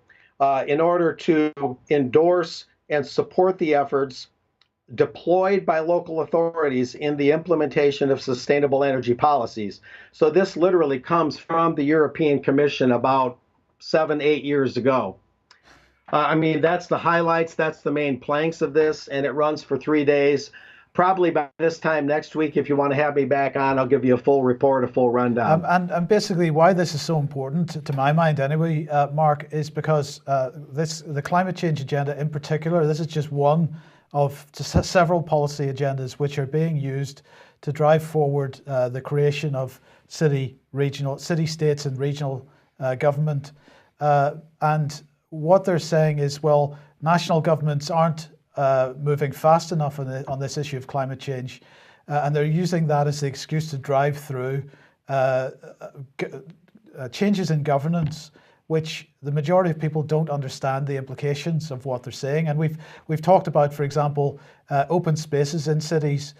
in order to endorse and support the efforts deployed by local authorities in the implementation of sustainable energy policies. So this literally comes from the European Commission about 7-8 years ago. I mean, that's the highlights, that's the main planks of this, and it runs for 3 days. Probably by this time next week, if you want to have me back on, I'll give you a full report, a full rundown. And basically why this is so important, to my mind anyway, Mark, is because the climate change agenda in particular, this is just one of several policy agendas which are being used to drive forward the creation of city states and regional government. And what they're saying is, well, national governments aren't moving fast enough on this issue of climate change, and they're using that as the excuse to drive through changes in governance, which the majority of people don't understand the implications of what they're saying. And we've talked about, for example, open spaces in cities,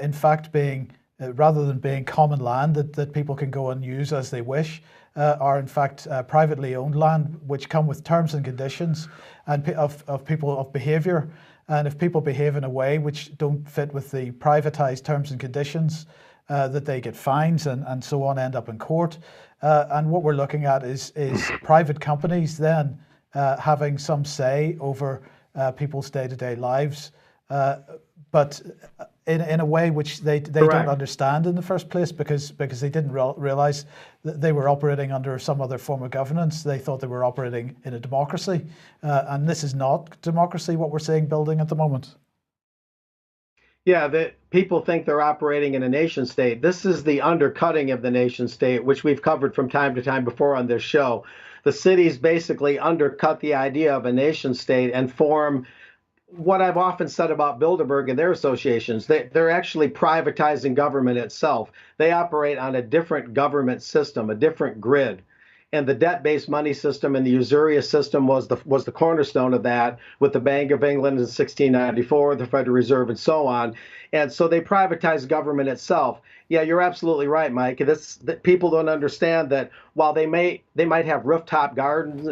in fact, being rather than being common land that people can go and use as they wish, are in fact privately owned land, which come with terms and conditions and of behaviour. And if people behave in a way which don't fit with the privatized terms and conditions, that they get fines and so on, end up in court. And what we're looking at is private companies then having some say over people's day-to-day lives, but in a way which they don't understand in the first place, because they didn't realize that they were operating under some other form of governance. They thought they were operating in a democracy, and this is not democracy, what we're seeing building at the moment. Yeah, the people think they're operating in a nation state. This is the undercutting of the nation state, which we've covered from time to time before on this show. The cities basically undercut the idea of a nation state and form what I've often said about Bilderberg and their associations. They're actually privatizing government itself. They operate on a different government system, a different grid. And the debt-based money system and the usurious system was the cornerstone of that, with the Bank of England in 1694, the Federal Reserve, and so on. And so they privatized government itself. Yeah, you're absolutely right, Mike. That people don't understand that while they might have rooftop gardens,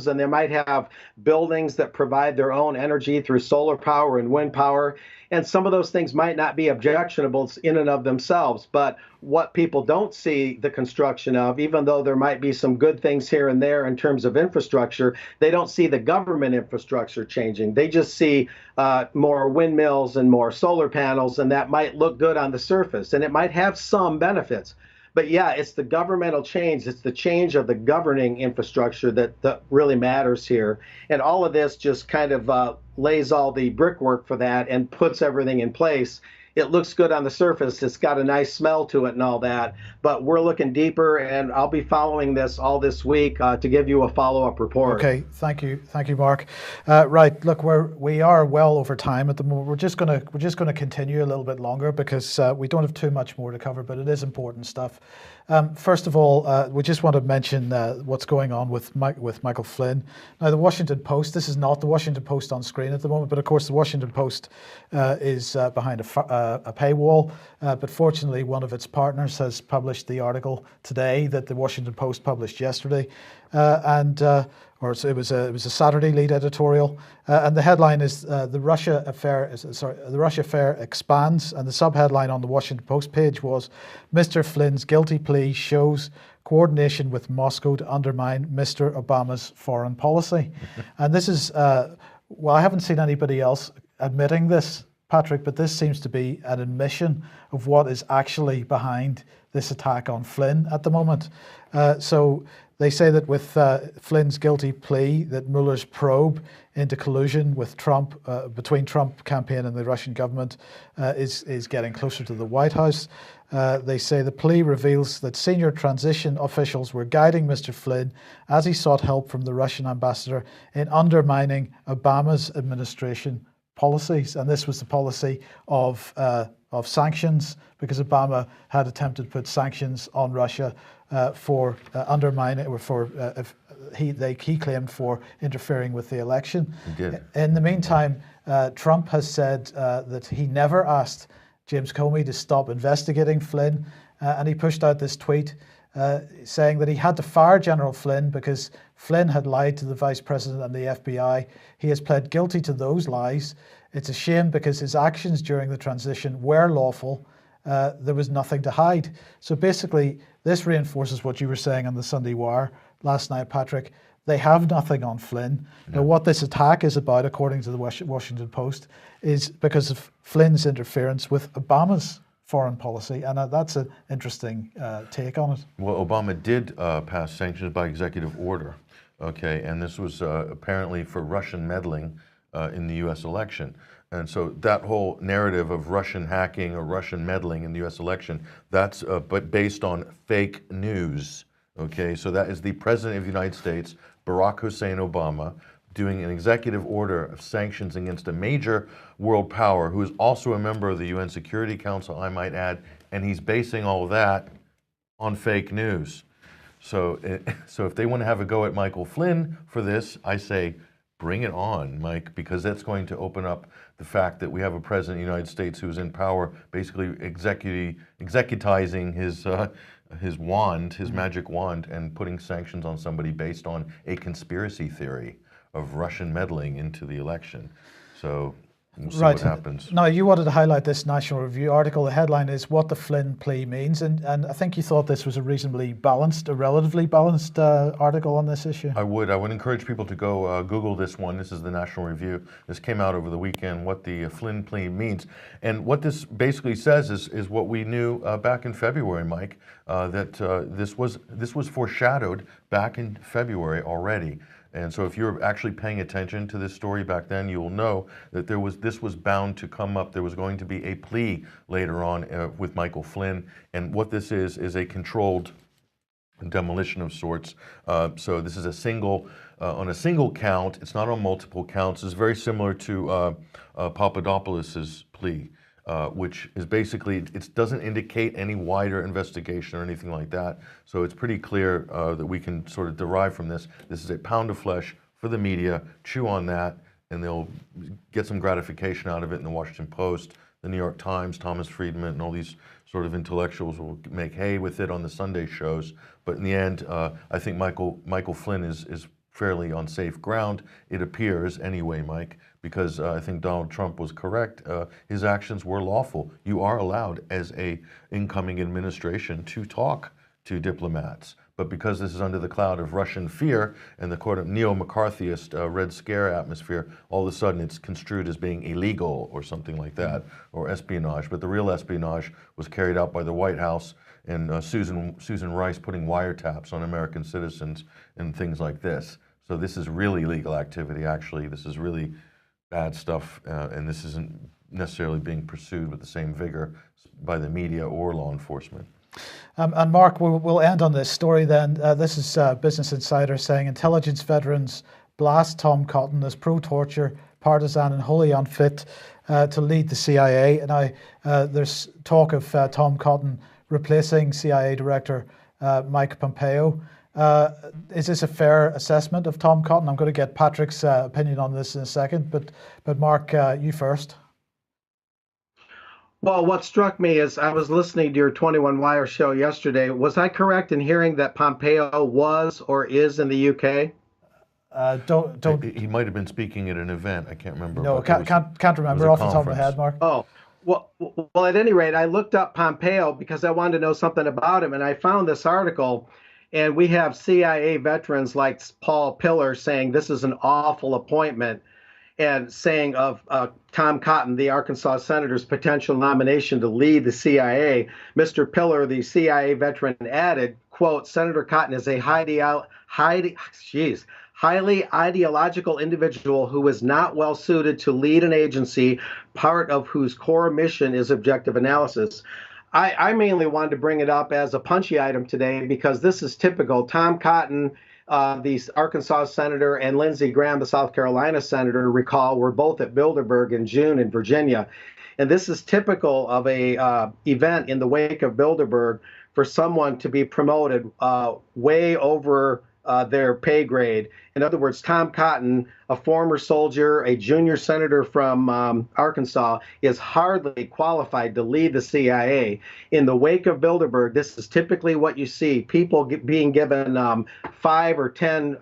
and they might have buildings that provide their own energy through solar power and wind power, and some of those things might not be objectionable in and of themselves. But what people don't see the construction of, even though there might be some good things here and there in terms of infrastructure, they don't see the government infrastructure changing. They just see more windmills and more solar panels, and that might look good on the surface, and it might have some benefits. But yeah, it's the governmental change. It's the change of the governing infrastructure that really matters here. And all of this just kind of lays all the brickwork for that and puts everything in place. It looks good on the surface. It's got a nice smell to it and all that. But we're looking deeper, and I'll be following this all this week to give you a follow-up report. Okay, thank you, Mark. Right, look, we are well over time at the moment. We're just gonna continue a little bit longer because we don't have too much more to cover, but it is important stuff. First of all, we just want to mention what's going on with Michael Flynn. Now, the Washington Post. This is not the Washington Post on screen at the moment, but of course, the Washington Post is behind a a paywall, but fortunately one of its partners has published the article today that the Washington Post published yesterday, it was a Saturday lead editorial, and the headline is the Russia affair expands, and the subheadline on the Washington Post page was Mr. Flynn's guilty plea shows coordination with Moscow to undermine Mr. Obama's foreign policy. And this is, well, I haven't seen anybody else admitting this, Patrick, but this seems to be an admission of what is actually behind this attack on Flynn at the moment. So they say that with Flynn's guilty plea, that Mueller's probe into collusion with Trump, between Trump campaign and the Russian government, is getting closer to the White House. They say the plea reveals that senior transition officials were guiding Mr. Flynn as he sought help from the Russian ambassador in undermining Obama's administration policies. And this was the policy of sanctions, because Obama had attempted to put sanctions on Russia for undermining, or for he claimed for interfering with the election. He did. In the meantime, Trump has said that he never asked James Comey to stop investigating Flynn, and he pushed out this tweet saying that he had to fire General Flynn because Flynn had lied to the Vice President and the FBI. He has pled guilty to those lies. It's a shame because his actions during the transition were lawful. There was nothing to hide. So basically, this reinforces what you were saying on the Sunday Wire last night, Patrick. They have nothing on Flynn. Now, what this attack is about, according to the Washington Post, is because of Flynn's interference with Obama's foreign policy, and that's an interesting take on it. Well, Obama did pass sanctions by executive order, okay, and this was apparently for Russian meddling in the U.S. election. And so that whole narrative of Russian hacking or Russian meddling in the U.S. election, that's but based on fake news, okay? So that is the President of the United States, Barack Hussein Obama, doing an executive order of sanctions against a major world power who is also a member of the UN Security Council, I might add, and he's basing all of that on fake news. So if they want to have a go at Michael Flynn for this, I say, bring it on, Mike, because that's going to open up the fact that we have a president of the United States who is in power, basically executizing his wand, his magic wand, and putting sanctions on somebody based on a conspiracy theory of Russian meddling into the election. So we'll see what happens. Now, you wanted to highlight this National Review article. The headline is What the Flynn Plea Means, and I think you thought this was a relatively balanced article on this issue. I would encourage people to go Google this one. This is the National Review. This came out over the weekend, what the Flynn plea means. And what this basically says is what we knew back in February, Mike, that this was foreshadowed back in February already. And so if you're actually paying attention to this story back then, you will know that this was bound to come up. There was going to be a plea later on with Michael Flynn. And what this is a controlled demolition of sorts. So this is on a single count. It's not on multiple counts. It's very similar to Papadopoulos's plea. Which is basically, it doesn't indicate any wider investigation or anything like that. So it's pretty clear that we can sort of derive from this. This is a pound of flesh for the media. Chew on that, and they'll get some gratification out of it in the Washington Post, the New York Times, Thomas Friedman, and all these sort of intellectuals will make hay with it on the Sunday shows. But in the end, I think Michael Flynn is fairly on safe ground, it appears anyway, Mike, because I think Donald Trump was correct. His actions were lawful. You are allowed as a incoming administration to talk to diplomats. But because this is under the cloud of Russian fear and the court of neo-McCarthyist Red Scare atmosphere, all of a sudden it's construed as being illegal or something like that, or espionage. But the real espionage was carried out by the White House and Susan Rice putting wiretaps on American citizens and things like this. So this is really legal activity, actually. This is really bad stuff, and this isn't necessarily being pursued with the same vigor by the media or law enforcement. And Mark, we'll end on this story then. This is Business Insider saying intelligence veterans blast Tom Cotton as pro-torture, partisan and wholly unfit to lead the CIA. And there's talk of Tom Cotton replacing CIA Director Mike Pompeo. Is this a fair assessment of Tom Cotton? I'm going to get Patrick's opinion on this in a second, but Mark, you first. Well, what struck me is I was listening to your 21 Wire show yesterday. Was I correct in hearing that Pompeo was or is in the UK? Don't He might have been speaking at an event. I can't remember. no, But there can't was remember a off the top of my conference. head, Mark. Oh, well, at any rate, I looked up Pompeo because I wanted to know something about him, and I found this article. And we have CIA veterans like Paul Pillar saying this is an awful appointment, and saying of Tom Cotton, the Arkansas senator's potential nomination to lead the CIA. Mr. Pillar, the CIA veteran, added, quote, Senator Cotton is a highly ideological individual who is not well suited to lead an agency, part of whose core mission is objective analysis. I mainly wanted to bring it up as a punchy item today because this is typical. Tom Cotton, the Arkansas senator, and Lindsey Graham, the South Carolina senator, recall, were both at Bilderberg in June in Virginia. And this is typical of a event in the wake of Bilderberg for someone to be promoted way over their pay grade. In other words, Tom Cotton, a former soldier, a junior senator from Arkansas, is hardly qualified to lead the CIA. In the wake of Bilderberg, this is typically what you see: people being given 5 or 10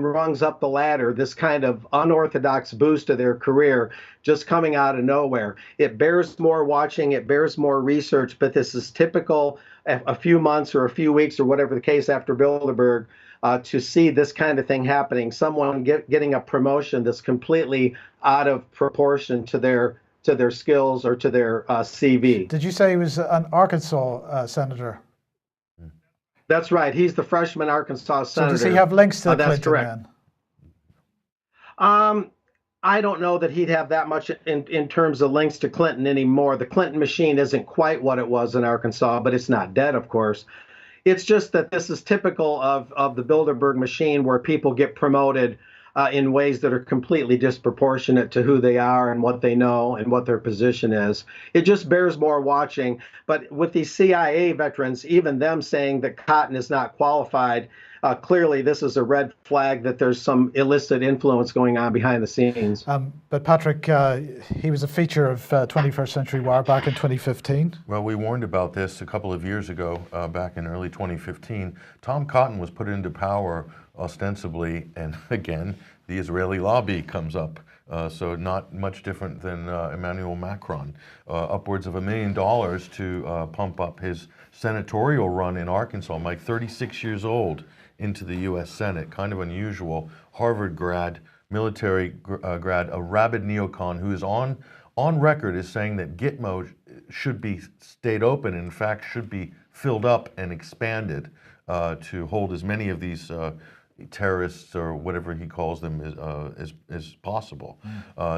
rungs up the ladder, this kind of unorthodox boost to their career just coming out of nowhere. It bears more watching, it bears more research, but this is typical a few months or a few weeks or whatever the case after Bilderberg to see this kind of thing happening, someone getting a promotion that's completely out of proportion to their skills or to their CV. Did you say he was an Arkansas senator? That's right. He's the freshman Arkansas senator. So does he have links to That's Clinton correct. then? I don't know that he'd have that much in terms of links to Clinton anymore. The Clinton machine isn't quite what it was in Arkansas, but it's not dead, of course. It's just that this is typical of the Bilderberg machine, where people get promoted in ways that are completely disproportionate to who they are and what they know and what their position is. It just bears more watching. But with these CIA veterans, even them saying that Cotton is not qualified, clearly this is a red flag that there's some illicit influence going on behind the scenes. But Patrick, he was a feature of 21st Century Wire back in 2015. Well, we warned about this a couple of years ago, back in early 2015. Tom Cotton was put into power ostensibly, and again, the Israeli lobby comes up. So not much different than Emmanuel Macron. Upwards of $1 million to pump up his senatorial run in Arkansas. Mike, 36 years old, into the U.S. Senate. Kind of unusual. Harvard grad, military grad, a rabid neocon who is on record as saying that Gitmo should be stayed open, and in fact should be filled up and expanded to hold as many of these terrorists, or whatever he calls them, as possible.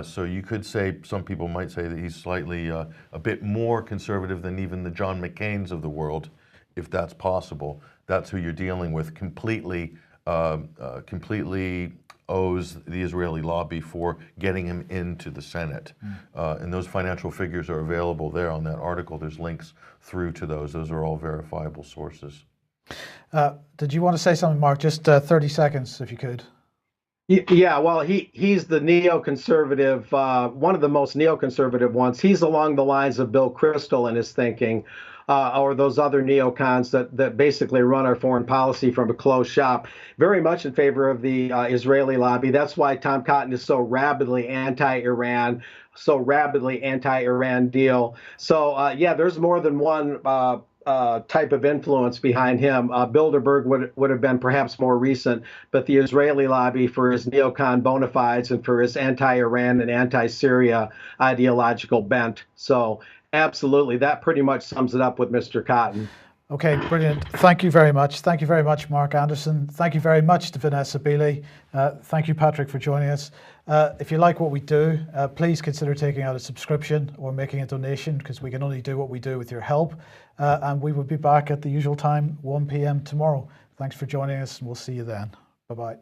So you could say, some people might say that he's slightly a bit more conservative than even the John McCains of the world, if that's possible. That's who you're dealing with. Completely owes the Israeli lobby for getting him into the Senate. And those financial figures are available there on that article. There's links through to those. Those are all verifiable sources. Did you want to say something, Mark? Just 30 seconds, if you could. Yeah, well, he's the neoconservative, one of the most neoconservative ones. He's along the lines of Bill Kristol in his thinking, or those other neocons that basically run our foreign policy from a closed shop, very much in favor of the Israeli lobby. That's why Tom Cotton is so rabidly anti-Iran, so rabidly anti-Iran deal. So, yeah, there's more than one type of influence behind him. Bilderberg would have been perhaps more recent, but the Israeli lobby, for his neocon bona fides and for his anti-Iran and anti-Syria ideological bent. So absolutely, that pretty much sums it up with Mr. Cotton. Okay, brilliant. Thank you very much. Thank you very much, Mark Anderson. Thank you very much to Vanessa Beeley. Thank you, Patrick, for joining us. If you like what we do, please consider taking out a subscription or making a donation, because we can only do what we do with your help. And we will be back at the usual time, 1 p.m. tomorrow. Thanks for joining us, and we'll see you then. Bye-bye.